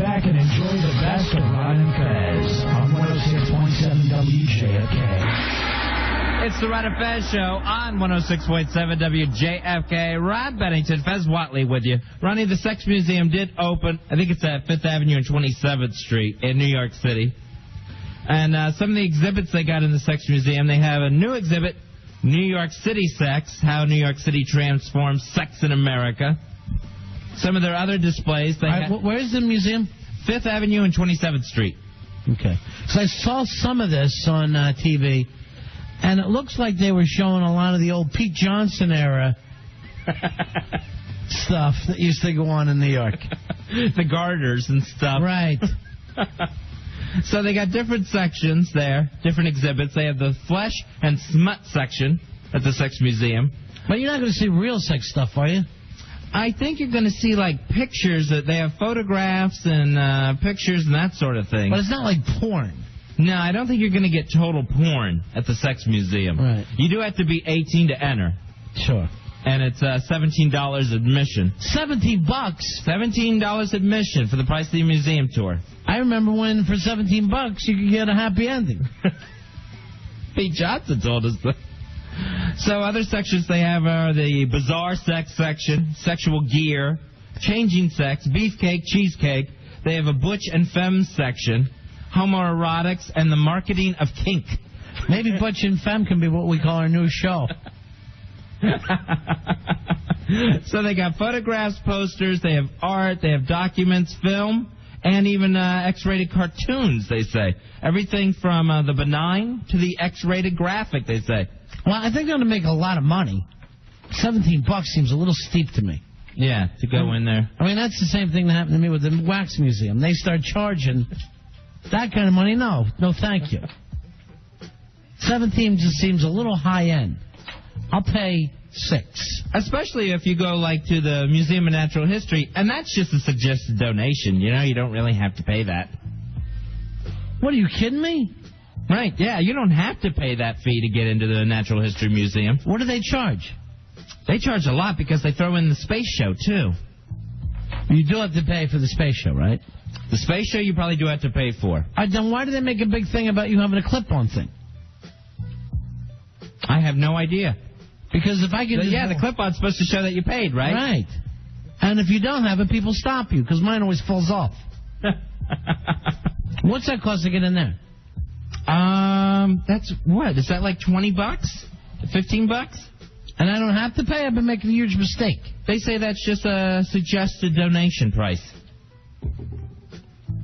back and enjoy the best of Ron and Fez on 106.7 WJFK. It's the Ron and Fez Show on 106.7 WJFK. Ron Bennington, Fez Watley with you. Ronnie, the Sex Museum did open, I think it's at 5th Avenue and 27th Street in New York City. And some of the exhibits they got in the Sex Museum, they have a new exhibit, New York City Sex, how New York City transforms sex in America. Some of their other displays. Where's the museum? 5th Avenue and 27th Street. Okay. So I saw some of this on TV, and it looks like they were showing a lot of the old Pete Johnson era stuff that used to go on in New York. The garters and stuff. Right. So they got different sections there, different exhibits. They have the flesh and smut section at the Sex Museum. But you're not going to see real sex stuff, are you? I think you're going to see, like, pictures. That they have photographs and pictures and that sort of thing. But it's not like porn. No, I don't think you're going to get total porn at the Sex Museum. Right. You do have to be 18 to enter. Sure. And it's $17 admission. $17? $17 admission for the price of the museum tour. I remember when for $17 you could get a happy ending. Pete Johnson told us that. So other sections they have are the bizarre sex section, sexual gear, changing sex, beefcake, cheesecake. They have a butch and femme section, homoerotics, and the marketing of kink. Maybe butch and femme can be what we call our new show. So they got photographs, posters, they have art, they have documents, film, and even X-rated cartoons, they say. Everything from the benign to the X-rated graphic, they say. Well, I think they're going to make a lot of money. $17 seems a little steep to me. Yeah, to go in there. I mean, that's the same thing that happened to me with the Wax Museum. They start charging that kind of money. No, thank you. 17 just seems a little high end. I'll pay $6. Especially if you go, like, to the Museum of Natural History, and that's just a suggested donation. You know, you don't really have to pay that. What, are you kidding me? Right, yeah, you don't have to pay that fee to get into the Natural History Museum. What do they charge? They charge a lot because they throw in the space show, too. You do have to pay for the space show, right? The space show you probably do have to pay for. Then why do they make a big thing about you having a clip-on thing? I have no idea. Because if I can... the clip-on's supposed to show that you paid, right? Right. And if you don't have it, people stop you, because mine always falls off. What's that cost to get in there? That's what? Is that like $20? $15? And I don't have to pay? I've been making a huge mistake. They say that's just a suggested donation price.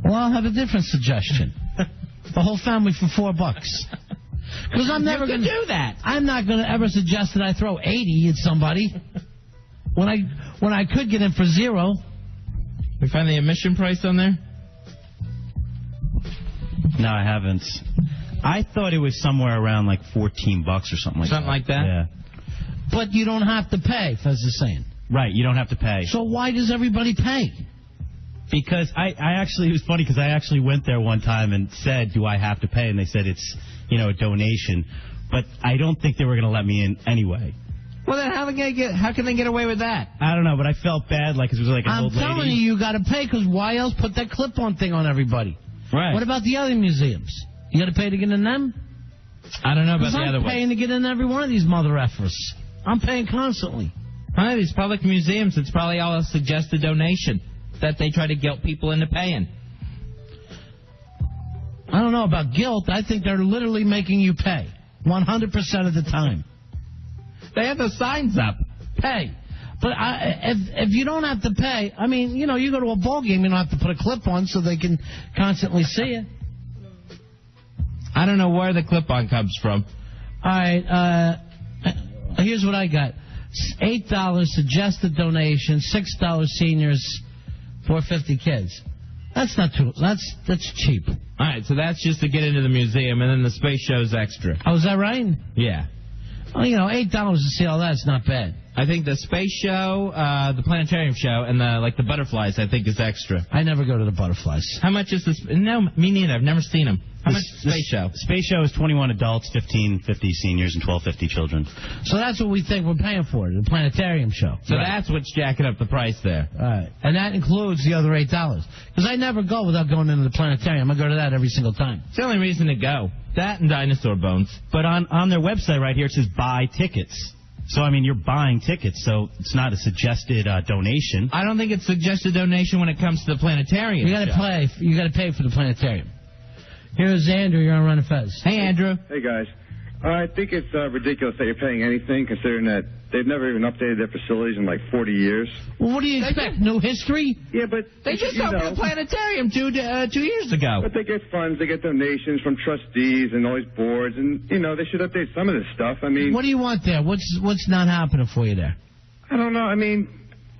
Well, I'll have a different suggestion. The whole family for $4. Because I'm never going to do that. I'm not going to ever suggest that I throw 80 at somebody when I could get in for $0. We find the admission price on there? No, I haven't. I thought it was somewhere around like $14 or something like that. Something like that? Yeah. But you don't have to pay, Fez is saying. Right, you don't have to pay. So why does everybody pay? Because I actually, it was funny because I actually went there one time and said, do I have to pay? And they said it's, a donation. But I don't think they were going to let me in anyway. Well, then how can they get away with that? I don't know, but I felt bad like it was like an old lady. I'm telling you got to pay because why else put that clip-on thing on everybody? Right. What about the other museums? You got to pay to get in them? I don't know about the other I'm ones. paying to get in every one of these mother effers. I'm paying constantly. Huh, these public museums, it's probably all a suggested donation that they try to guilt people into paying. I don't know about guilt. I think they're literally making you pay 100% of the time. They have the signs up. Pay. But if you don't have to pay, I mean, you go to a ball game, you don't have to put a clip on so they can constantly see it. I don't know where the clip-on comes from. All right, here's what I got. $8 suggested donation, $6 seniors, $4.50 kids. That's not too. That's cheap. All right, so that's just to get into the museum, and then the space show's extra. Oh, is that right? Yeah. Well, $8 to see all that's not bad. I think the space show, the planetarium show, and the butterflies, I think, is extra. I never go to the butterflies. How much is this? No, me neither. I've never seen them. How much is the space show? Space show is 21 adults, 1550 seniors, and 1250 children. So that's what we think we're paying for, the planetarium show. So that's what's jacking up the price there. All right. And that includes the other $8. Because I never go without going into the planetarium. I go to that every single time. It's the only reason to go. That and dinosaur bones. But on their website right here, it says buy tickets. So, I mean, you're buying tickets, so it's not a suggested donation. I don't think it's suggested donation when it comes to the planetarium. You got to pay for the planetarium. Here's Andrew. You're on Run of Fez. Hey, Andrew. Hey, guys. I think it's ridiculous that you're paying anything, considering that they've never even updated their facilities in like 40 years. Well, what do you expect? No history? Yeah, but They just opened the planetarium 2 years ago. But they get funds, they get donations from trustees and all these boards, and they should update some of this stuff. I mean, What do you want there? What's not happening for you there? I don't know. I mean,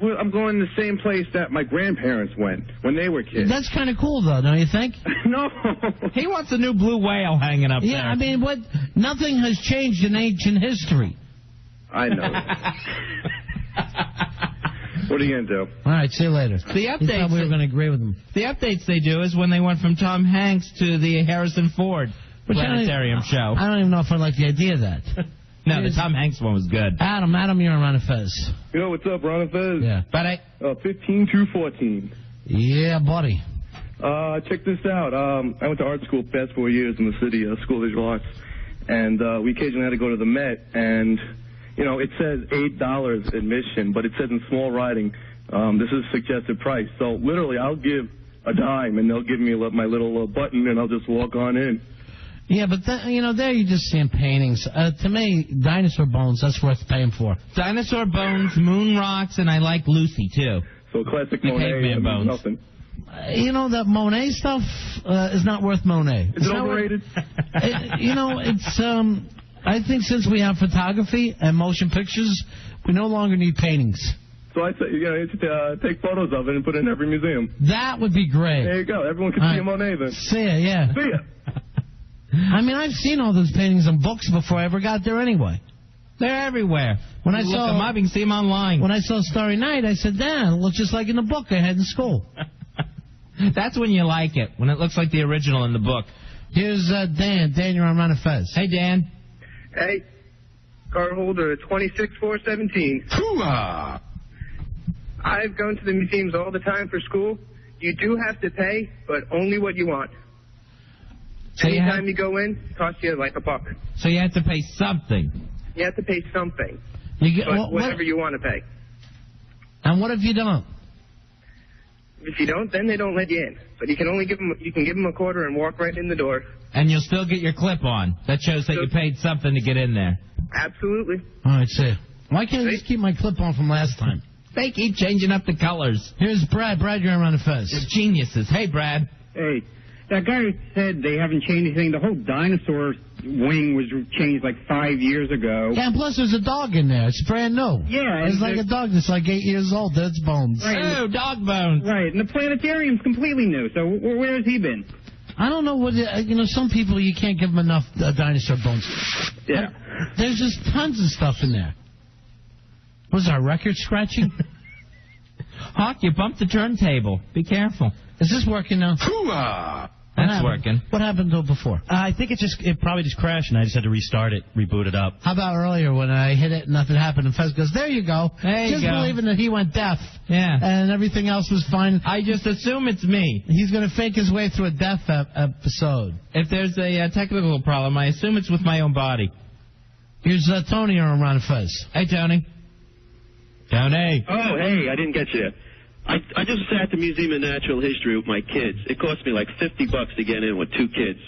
I'm going to the same place that my grandparents went when they were kids. That's kind of cool, though, don't you think? No. He wants a new blue whale hanging up there. Yeah, I mean, nothing has changed in ancient history. I know. What are you going to do? All right, see you later. The updates. He thought we were going to agree with him. The updates they do is when they went from Tom Hanks to the Harrison Ford planetarium show. I don't even know if I like the idea of that. No, the Tom Hanks one was good. Adam, you're on Run of Fez. Yo, what's up, Ron and Fez? Yeah. But 15-14. Yeah, buddy. Check this out. I went to art school the past 4 years in the city, School of Visual Arts, and we occasionally had to go to the Met, and it says $8 admission, but it says in small writing, this is suggested price. So literally, I'll give a dime, and they'll give me my little button, and I'll just walk on in. Yeah, but there you're just seeing paintings. To me, dinosaur bones, that's worth paying for. Dinosaur bones, moon rocks, and I like Lucy, too. So classic The Monet. caveman bones. Nothing. That Monet stuff is not worth Monet. Is it overrated? It's I think since we have photography and motion pictures, we no longer need paintings. So I say, take photos of it and put it in every museum. That would be great. There you go. Everyone can see a Monet then. See ya, yeah. See ya. I mean, I've seen all those paintings in books before I ever got there anyway. They're everywhere. When I look them up, you can see them online. When I saw Starry Night, I said, "Dan, it looks just like in the book I had in school." That's when you like it, when it looks like the original in the book. Here's Dan. Dan, you're on Run of Fez. Hey, Dan. Hey, card holder 26417. Hoo-ah! I've gone to the museums all the time for school. You do have to pay, but only what you want. So Anytime you go in, it costs you like $1. So you have to pay something. You have to pay something, But whatever you want to pay. And what if you don't? If you don't, then they don't let you in. But you can give them a quarter and walk right in the door. And you'll still get your clip on. That shows that you paid something to get in there. Absolutely. All right, see. Why can't I just keep my clip on from last time? They keep changing up the colors. Here's Brad. Brad, you're on Run of Fez. They're geniuses. Hey, Brad. Hey, that guy said they haven't changed anything. The whole dinosaur wing was changed like 5 years ago. Yeah, and plus there's a dog in there. It's brand new. Yeah. It's like a dog that's like 8 years old. That's bones. Right. Oh, dog bones. Right, and the planetarium's completely new. So where has he been? I don't know what some people you can't give them enough dinosaur bones. Yeah. There's just tons of stuff in there. Was our record scratching? Hawk, you bumped the turntable. Be careful. Is this working now? Hoo-ah! That's working. What happened to it before? I think it probably just crashed, and I just had to restart it, reboot it up. How about earlier when I hit it and nothing happened, and Fez goes, "There you go." There you just go. believing that he went deaf. Yeah. And everything else was fine. I just assume it's me. He's going to fake his way through a deaf episode. If there's a technical problem, I assume it's with my own body. Here's Tony on Ron Fez. Hey, Tony. Tony. Oh, hey, I didn't get you there. I just sat at the Museum of Natural History with my kids. It cost me like $50 to get in with 2 kids.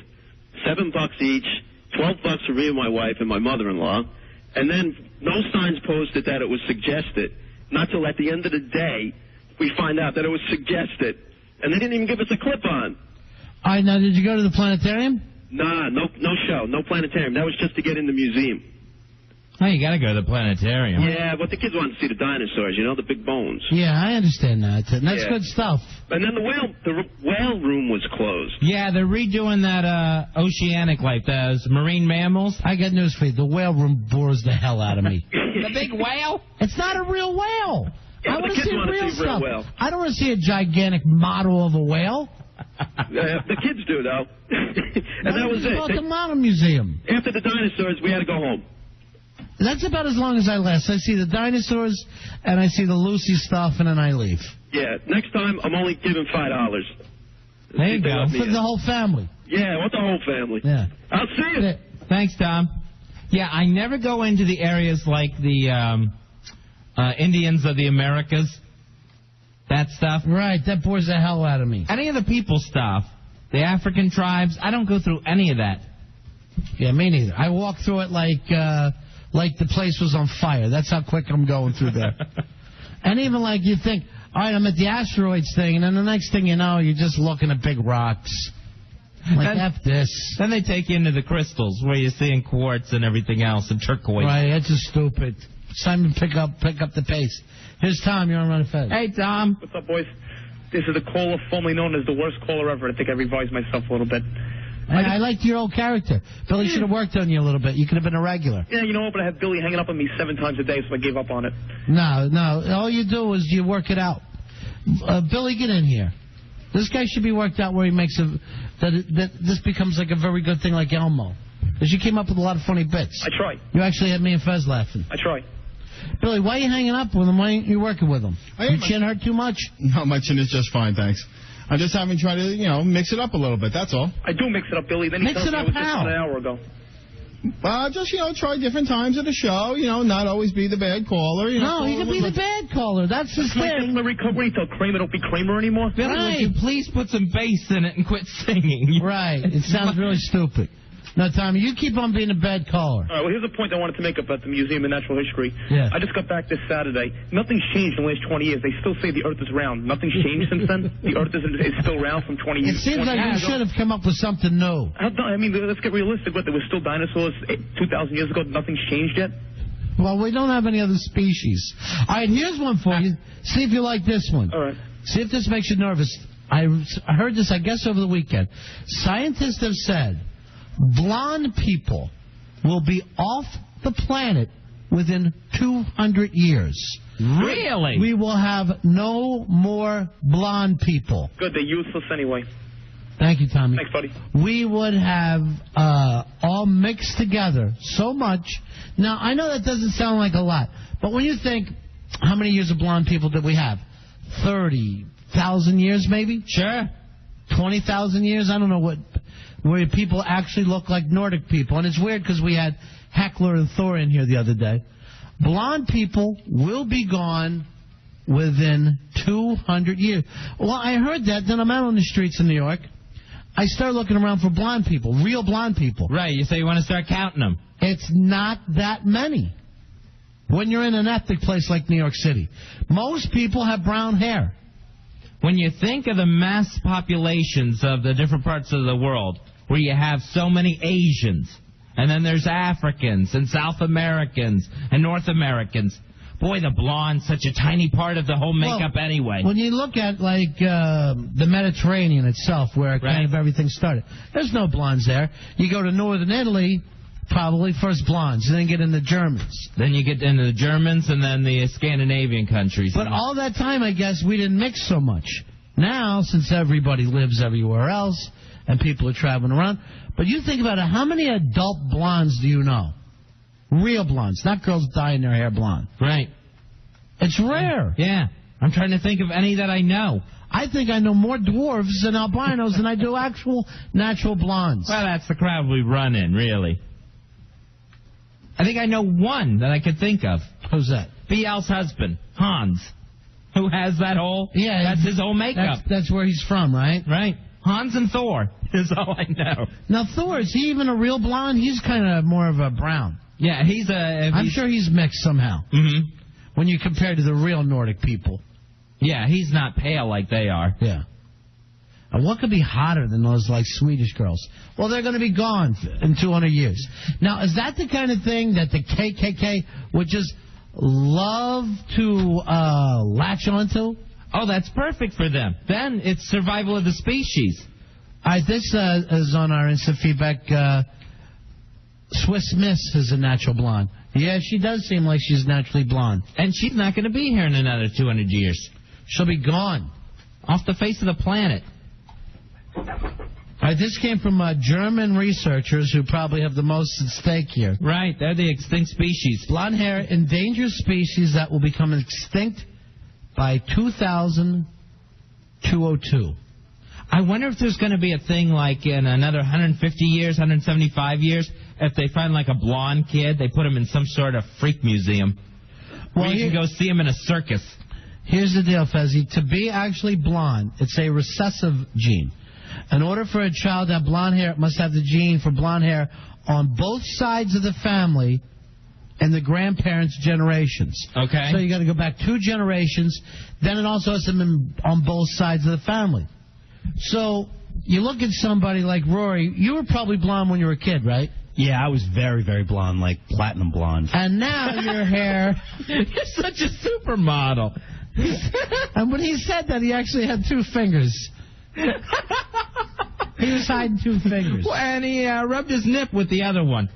$7 each, $12 for me and my wife and my mother-in-law. And then no signs posted that it was suggested. Not till at the end of the day, we find out that it was suggested. And they didn't even give us a clip-on. All right, now, did you go to the planetarium? Nah, no show, no planetarium. That was just to get in the museum. Oh, you got to go to the planetarium. Yeah, but the kids want to see the dinosaurs, you know, the big bones. Yeah, I understand that. That's Yeah. good stuff. And then the whale room was closed. Yeah, they're redoing that oceanic life, those marine mammals. I got news for you. The whale room bores the hell out of me. The big whale? It's not a real whale. Yeah, I but want the to kids see wanna real see a real stuff. whale. I don't want to see a gigantic model of a whale. The kids do, though. And that was It's about it. the model museum. After the dinosaurs, we had to go home. That's about as long as I last. I see the dinosaurs, and I see the Lucy stuff, and then I leave. Yeah, next time I'm only giving $5. There you go. For the whole family. Yeah, I want the whole family. Yeah. I'll see you. Thanks, Tom. Yeah, I never go into the areas like the Indians of the Americas. That stuff. Right, that bores the hell out of me. Any of the people stuff. The African tribes, I don't go through any of that. Yeah, me neither. I walk through it like the place was on fire. That's how quick I'm going through there. And even like you think, all right, I'm at the asteroids thing, and then the next thing you know, you're just looking at big rocks. Like, F this. Then they take you into the crystals where you're seeing quartz and everything else and turquoise. Right, that's just stupid. It's time to pick up the pace. Here's Tom. You're on Run Fez. Hey, Tom. What's up, boys? This is the caller formerly known as the worst caller ever. I think I revised myself a little bit. I liked your old character. Billy should have worked on you a little bit. You could have been a regular. Yeah, you know what? But I have Billy hanging up on me 7 times a day, so I gave up on it. No. All you do is you work it out. Billy, get in here. This guy should be worked out where he makes that this becomes like a very good thing like Elmo. Because you came up with a lot of funny bits. I try. You actually had me and Fez laughing. I try. Billy, why are you hanging up with him? Why aren't you working with him? Your chin hurt too much? No, my chin is just fine, thanks. I'm just having to try to, mix it up a little bit, that's all. I do mix it up, Billy. Then he Mix tells it me up it was just how? about an hour ago. Just, try different times of the show, not always be the bad caller. No, he can be the bad caller. That's his Like thing. my recovery till Kramer don't be Kramer anymore. Billy, would you please put some bass in it and quit singing? Right. It sounds really stupid. No, Tommy, you keep on being a bad caller. All right, well, here's a point I wanted to make about the Museum of Natural History. Yeah. I just got back this Saturday. Nothing's changed in the last 20 years. They still say the Earth is round. Nothing's changed since then. The Earth is still round from 20 years. It seems like you should have come up with something new. I mean, let's get realistic. But there were still dinosaurs 2,000 years ago. Nothing's changed yet. Well, we don't have any other species. All right, here's one for you. See if you like this one. All right. See if this makes you nervous. I heard this, I guess, over the weekend. Scientists have said blonde people will be off the planet within 200 years. Really? We will have no more blonde people. Good. They're useless anyway. Thank you, Tommy. Thanks, buddy. We would have all mixed together so much. Now, I know that doesn't sound like a lot, but when you think, how many years of blonde people did we have? 30,000 years, maybe? Sure. 20,000 years? I don't know where people actually look like Nordic people. And it's weird because we had Heckler and Thor in here the other day. Blonde people will be gone within 200 years. Well, I heard that. Then I'm out on the streets in New York. I start looking around for blonde people, real blonde people. Right, you say you want to start counting them. It's not that many. When you're in an ethnic place like New York City, most people have brown hair. When you think of the mass populations of the different parts of the world, where you have so many Asians, and then there's Africans, and South Americans, and North Americans, boy, the blonde's such a tiny part of the whole makeup anyway. When you look at, like, the Mediterranean itself, where kind of everything started, there's no blondes there. You go to northern Italy, probably first blondes, and then get into Germans. Then you get into the Germans and then the Scandinavian countries. But all that time, I guess, we didn't mix so much. Now, since everybody lives everywhere else and people are traveling around, but you think about it, how many adult blondes do you know? Real blondes, not girls dyeing their hair blonde. Right. It's rare. Yeah. I'm trying to think of any that I know. I think I know more dwarves and albinos than I do actual natural blondes. Well, that's the crowd we run in, really. I think I know one that I could think of. Who's that? BL's husband, Hans, who has that whole, that's his whole makeup. That's where he's from, right? Right. Hans and Thor is all I know. Now, Thor, is he even a real blonde? He's kind of more of a brown. Yeah, I'm sure he's mixed somehow. Mm-hmm. When you compare to the real Nordic people. Yeah, he's not pale like they are. Yeah. And what could be hotter than those, like, Swedish girls? Well, they're going to be gone in 200 years. Now, is that the kind of thing that the KKK would just love to latch onto? Oh, that's perfect for them. Then it's survival of the species. All right, this is on our instant feedback. Swiss Miss is a natural blonde. Yeah, she does seem like she's naturally blonde. And she's not going to be here in another 200 years. She'll be gone. Off the face of the planet. All right, this came from German researchers who probably have the most at stake here. Right, they're the extinct species. Blonde hair, endangered species that will become extinct by 2202. I wonder if there's going to be a thing like in another 150 years, 175 years, if they find like a blonde kid, they put him in some sort of freak museum. Well, where you can go see him in a circus. Here's the deal, Fezzi. To be actually blonde, it's a recessive gene. In order for a child to have blonde hair, it must have the gene for blonde hair on both sides of the family and the grandparents' generations. Okay. So you got to go back 2 generations. Then it also has them on both sides of the family. So you look at somebody like Rory. You were probably blonde when you were a kid, right? Yeah, I was very, very blonde, like platinum blonde. And now your hair... You're such a supermodel. And when he said that, he actually had 2 fingers. He was hiding 2 fingers. Well, and he rubbed his nip with the other one.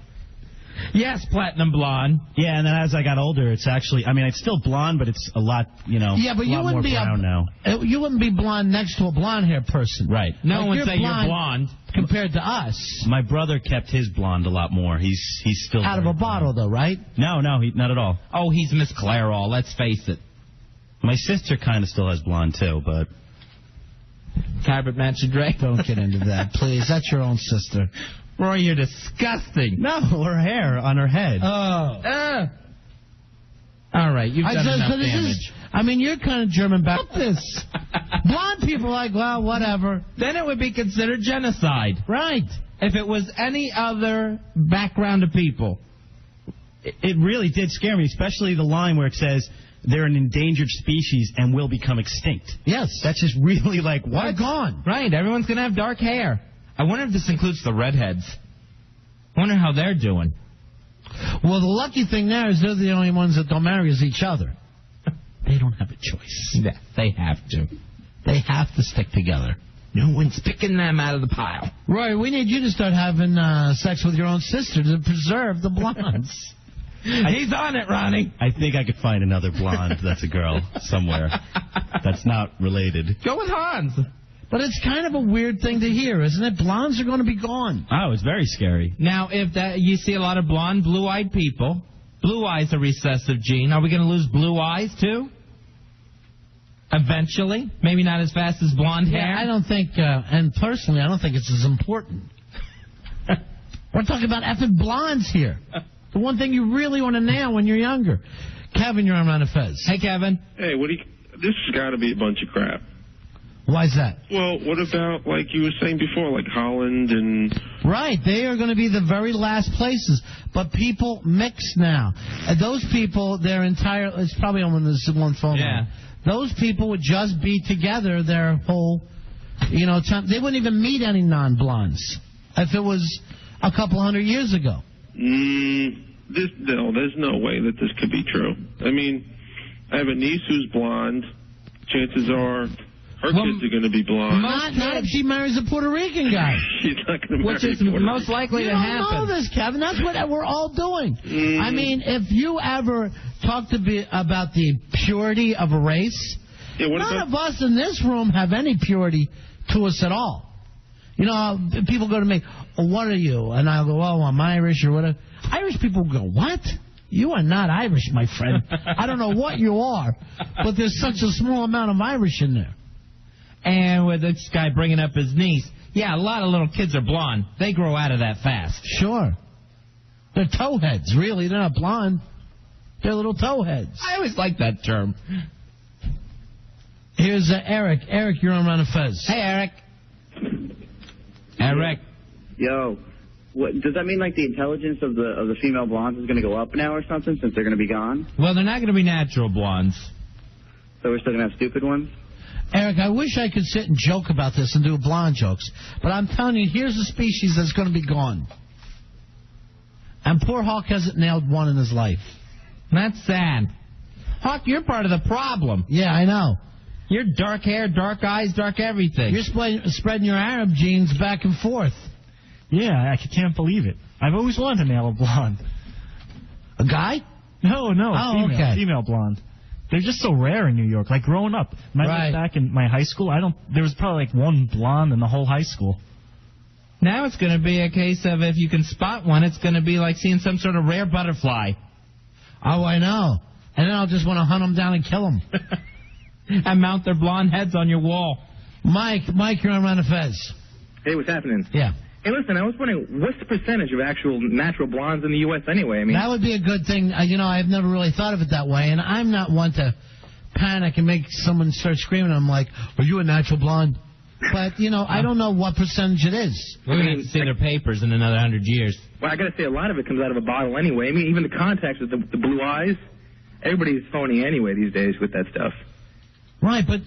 Yes, platinum blonde. Yeah, and then as I got older, it's actually, I mean, it's still blonde, but it's a lot, yeah, but a lot more brown now. You wouldn't be blonde next to a blonde hair person. Right. No one would say you're blonde. Compared to us. My brother kept his blonde a lot more. He's still out of a bottle, though, right? No, not at all. Oh, he's Miss Clairol, let's face it. My sister kind of still has blonde, too, but... Cabot Manchadre. Don't get into that, please. That's your own sister. Roy, you're disgusting. No, her hair on her head. Oh. All right, you've done enough damage. You're kind of German back this. Blonde people are like, well, whatever. Then it would be considered genocide. Right. If it was any other background of people. It really did scare me, especially the line where it says they're an endangered species and will become extinct. Yes. That's just really like, what? They're gone. Right, everyone's going to have dark hair. I wonder if this includes the redheads. I wonder how they're doing. Well, the lucky thing there is they're the only ones that don't marry as each other. They don't have a choice. Yeah, they have to. They have to stick together. No one's picking them out of the pile. Roy, we need you to start having sex with your own sister to preserve the blondes. He's on it, Ronnie. I think I could find another blonde that's a girl somewhere that's not related. Go with Hans. But it's kind of a weird thing to hear, isn't it? Blondes are going to be gone. Oh, it's very scary. Now, if you see a lot of blonde, blue-eyed people, blue eyes a recessive gene. Are we going to lose blue eyes, too? Eventually? Maybe not as fast as blonde hair? Yeah, I don't think, and personally, I don't think it's as important. We're talking about effing blondes here. The one thing you really want to nail when you're younger. Kevin, you're on Ron and Fez. Hey, Kevin. Hey, this has got to be a bunch of crap. Why is that? Well, what about, like you were saying before, like Holland and... Right, they are going to be the very last places. But people mix now. And those people, it's probably on this one phone line. Those people would just be together their whole, time. They wouldn't even meet any non-blondes if it was a couple 100 years ago. There's no way that this could be true. I mean, I have a niece who's blonde. Chances are... Her kids are going to be blonde. Not if she marries a Puerto Rican guy. She's not going to marry Which is most likely to happen. You don't know this, Kevin. That's what we're all doing. I mean, if you ever talk about the purity of a race, none of us in this room have any purity to us at all. People go to me, oh, what are you? And I'll go, oh, I'm Irish or whatever. Irish people go, what? You are not Irish, my friend. I don't know what you are, but there's such a small amount of Irish in there. And with this guy bringing up his niece, yeah, a lot of little kids are blonde. They grow out of that fast. Sure. They're towheads, really. They're not blonde. They're little towheads. I always like that term. Here's Eric. Eric, you're on Ron and Fez. Hey, Eric. Eric. Yo. What, does that mean like the intelligence of the female blondes is going to go up now or something since they're going to be gone? Well, they're not going to be natural blondes. So we're still going to have stupid ones? Eric, I wish I could sit and joke about this and do blonde jokes, but I'm telling you, here's a species that's going to be gone. And poor Hawk hasn't nailed one in his life. That's sad. Hawk, you're part of the problem. Yeah, I know. You're dark hair, dark eyes, dark everything. You're spreading your Arab genes back and forth. Yeah, I can't believe it. I've always wanted to nail a blonde. A guy? No, female. Okay. Female blonde. They're just so rare in New York. Like growing up, when I look back in my high school, there was probably like one blonde in the whole high school. Now it's going to be a case of if you can spot one, it's going to be like seeing some sort of rare butterfly. Oh, I know. And then I'll just want to hunt them down and kill them. And mount their blonde heads on your wall. Mike, you're on Run of Fez. Hey, what's happening? Yeah. Hey, listen, I was wondering, what's the percentage of actual natural blondes in the U.S. anyway? I mean, that would be a good thing. I've never really thought of it that way, and I'm not one to panic and make someone start screaming. I'm like, are you a natural blonde? But, I don't know what percentage it is. We're going to have to see their papers in another 100 years. Well, I got to say, a lot of it comes out of a bottle anyway. I mean, even the contacts with the blue eyes, everybody's phony anyway these days with that stuff. Right, but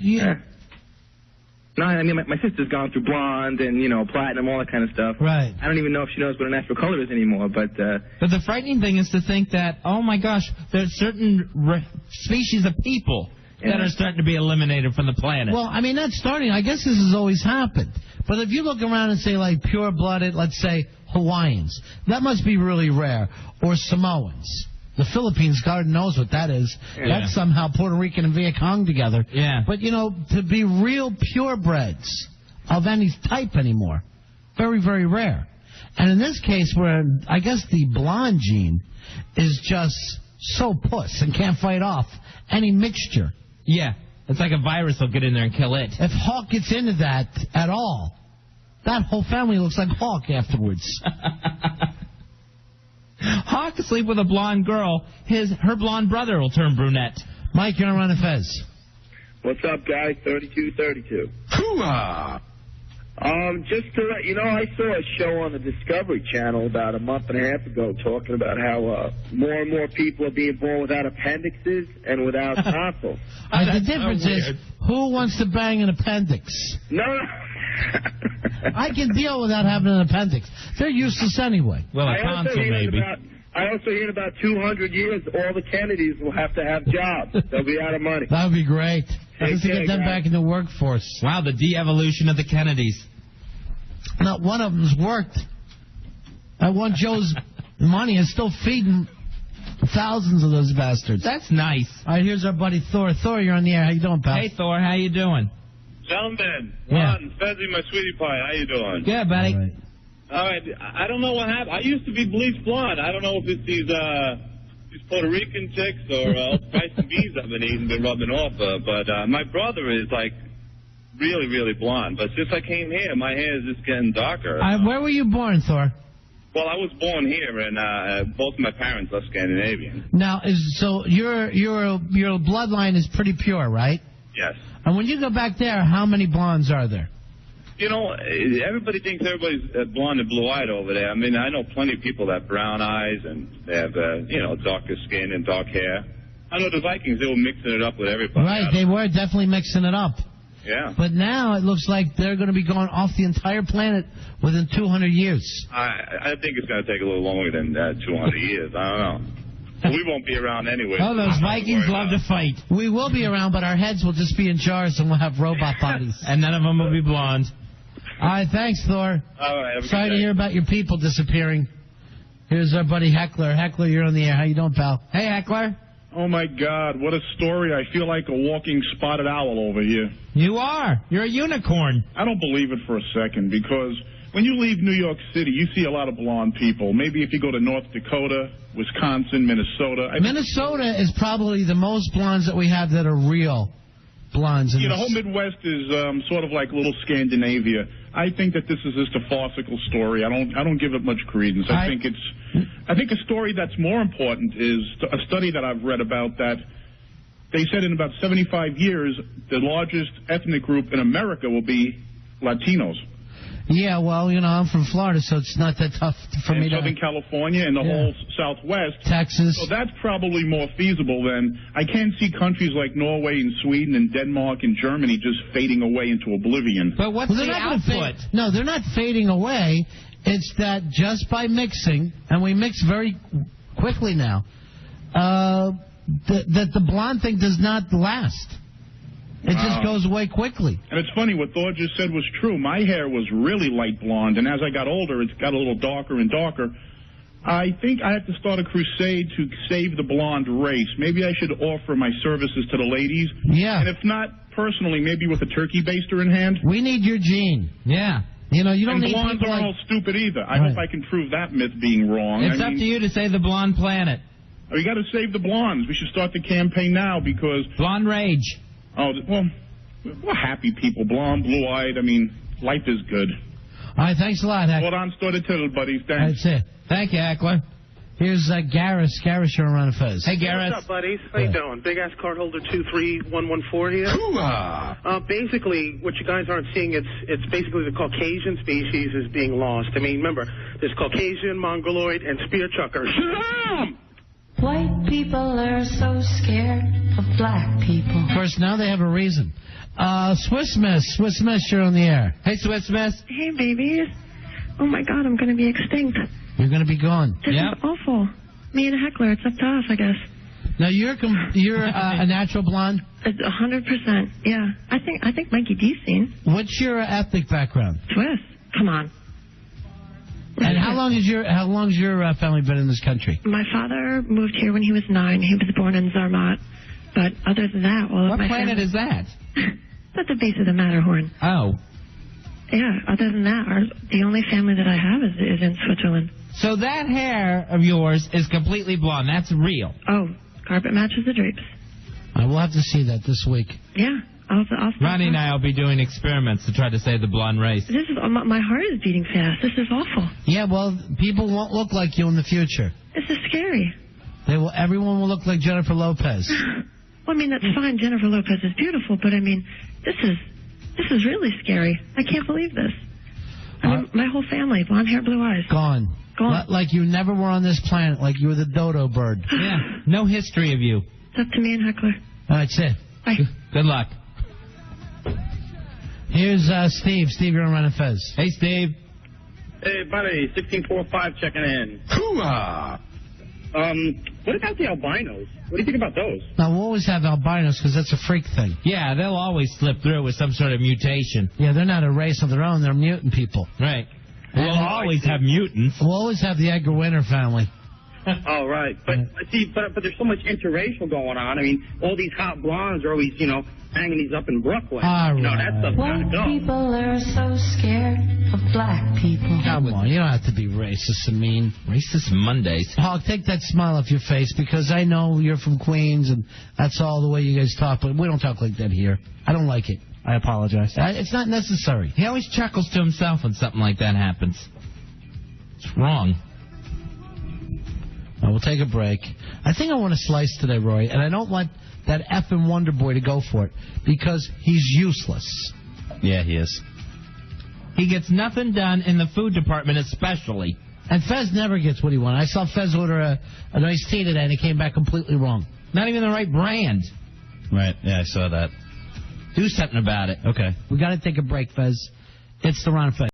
No, I mean, my sister's gone through blonde and, platinum, all that kind of stuff. Right. I don't even know if she knows what a natural color is anymore, but the frightening thing is to think that, oh, my gosh, there's certain species of people that are starting to be eliminated from the planet. Well, I mean, that's starting. I guess this has always happened. But if you look around and say, like, pure-blooded, let's say, Hawaiians, that must be really rare. Or Samoans. The Philippines, God knows what that is. Yeah. That's somehow Puerto Rican and Viet Cong together. Yeah. But, to be real purebreds of any type anymore, very, very rare. And in this case, where I guess the blonde gene is just so puss and can't fight off any mixture. Yeah. It's like a virus will get in there and kill it. If Hawk gets into that at all, that whole family looks like Hawk afterwards. Hawk will sleep with a blonde girl. Her blonde brother will turn brunette. Mike, you're on Run of Fez. What's up, guys? 3232. Hoo-ah! Just to let you know, I saw a show on the Discovery Channel about a month and a half ago talking about how more and more people are being born without appendixes and without tonsils. The difference is, who wants to bang an appendix? No. I can deal without having an appendix. They're useless anyway. Well, a tonsil maybe. I also hear in about 200 years, all the Kennedys will have to have jobs. They'll be out of money. That would be great. Just to get them back in the workforce. Wow, the de-evolution of the Kennedys. Not one of them's worked. That one Joe's money is still feeding thousands of those bastards. That's nice. All right, here's our buddy Thor. Thor, you're on the air. How you doing, pal? Hey, Thor, how you doing? Gentlemen, Yeah. Ron, Fezzy, my sweetie pie, how you doing? Good, buddy. All right, I don't know what happened. I used to be bleached blonde. I don't know if it's these Puerto Rican chicks or rice and beans I've been eating, been rubbing off. But my brother is like really, really blonde. But since I came here, my hair is just getting darker. Where were you born, Thor? Well, I was born here, and both my parents are Scandinavian. Now, your bloodline is pretty pure, right? Yes. And when you go back there, how many blondes are there? You know, everybody thinks everybody's blonde and blue-eyed over there. I mean, I know plenty of people that have brown eyes and they have, darker skin and dark hair. I know the Vikings, they were mixing it up with everybody. Right, they were definitely mixing it up. Yeah. But now it looks like they're going to be going off the entire planet within 200 years. I think it's going to take a little longer than 200 years. I don't know. But we won't be around anyway. Oh, those Vikings love to fight. We will be around, but our heads will just be in jars and we'll have robot bodies. And none of them will be blonde. All right, thanks, Thor. All right, Sorry to hear about your people disappearing. Here's our buddy Heckler. Heckler, you're on the air. How you doing, pal? Hey, Heckler. Oh, my God, what a story. I feel like a walking spotted owl over here. You are. You're a unicorn. I don't believe it for a second, because when you leave New York City, you see a lot of blonde people. Maybe if you go to North Dakota, Wisconsin, Minnesota. Minnesota is probably the most blondes that we have that are real blondes. The whole Midwest is sort of like little Scandinavia. I think that this is just a farcical story. I don't give it much credence. I think a story that's more important is a study that I've read about that they said in about 75 years the largest ethnic group in America will be Latinos. Yeah, well, I'm from Florida, so it's not that tough for me to... Southern California and the whole Southwest. Texas. So that's probably more feasible than... I can't see countries like Norway and Sweden and Denmark and Germany just fading away into oblivion. But what's the output? No, they're not fading away. It's that just by mixing, and we mix very quickly now, that the blonde thing does not last. It just goes away quickly. And it's funny, what Thor just said was true. My hair was really light blonde, and as I got older, it's got a little darker and darker. I think I have to start a crusade to save the blonde race. Maybe I should offer my services to the ladies. Yeah. And if not, personally, maybe with a turkey baster in hand. We need your gene. Yeah. You don't and need blondes people aren't all stupid either. I hope I can prove that myth being wrong. It's up to you to save the blonde planet. We got to save the blondes. We should start the campaign now because... Blonde rage. Oh, well, we're happy people. Blonde, blue-eyed. I mean, life is good. All right, thanks a lot, Heck. Hold on, store the tittle, buddies. Thanks. That's it. Thank you, Heckler. Here's Garris. Garris, you're on Fez. Hey, Garris. What's up, buddies? How you doing? Big ass card holder 23114 here. Basically, what you guys aren't seeing, it's basically the Caucasian species is being lost. I mean, remember, there's Caucasian, Mongoloid, and spear chucker. Shazam! White people are so scared of black people. Of course, now they have a reason. Swiss Miss, you're on the air. Hey, Swiss Miss. Hey, babies. Oh, my God, I'm going to be extinct. You're going to be gone. This is awful. Me and a heckler, it's up to us, I guess. Now, you're a natural blonde? 100%, yeah. I think Mikey D's seen. What's your ethnic background? Swiss. Come on. And how long has your family been in this country? My father moved here when he was 9. He was born in Zermatt. But other than that, all what of my planet family... is that? It's at the base of the Matterhorn. Oh. Yeah, other than that, the only family that I have is in Switzerland. So that hair of yours is completely blonde. That's real. Oh, carpet matches the drapes. I will have to see that this week. Yeah, I'll Ronnie and I will be doing experiments to try to save the blonde race. This is my heart is beating fast. This is awful. Yeah, well, people won't look like you in the future. This is scary. Everyone will look like Jennifer Lopez. Well, I mean, that's fine. Jennifer Lopez is beautiful, but I mean, this is really scary. I can't believe this. I mean, my whole family, blonde hair, blue eyes. Gone. Like you never were on this planet, like you were the dodo bird. Yeah, no history of you. It's up to me and Heckler. That's it. Bye. Good luck. Here's Steve. Steve, you're on Run and Fez. Hey, Steve. Hey, buddy. 1645 checking in. Hoo-ah! What about the albinos? What do you think about those? Now, we'll always have albinos because that's a freak thing. Yeah, they'll always slip through with some sort of mutation. Yeah, they're not a race of their own. They're mutant people. Right. We'll always have mutants. We'll always have the Edgar Winter family. Oh, right. But there's so much interracial going on. I mean, all these hot blondes are always, hanging these up in Brooklyn. That stuff's got to White go. people are so scared of black people. Come on, you don't have to be racist and mean. Racist Mondays. Hawk, take that smile off your face because I know you're from Queens and that's all the way you guys talk, but we don't talk like that here. I don't like it. I apologize. It's not necessary. He always chuckles to himself when something like that happens. It's wrong. We'll take a break. I think I want a slice today, Roy, and I don't want that effing Wonder Boy to go for it because he's useless. Yeah, he is. He gets nothing done in the food department especially. And Fez never gets what he wants. I saw Fez order a nice tea today, and it came back completely wrong. Not even the right brand. Right, yeah, I saw that. Do something about it. Okay. We got to take a break, Fez. It's the Ron Fez.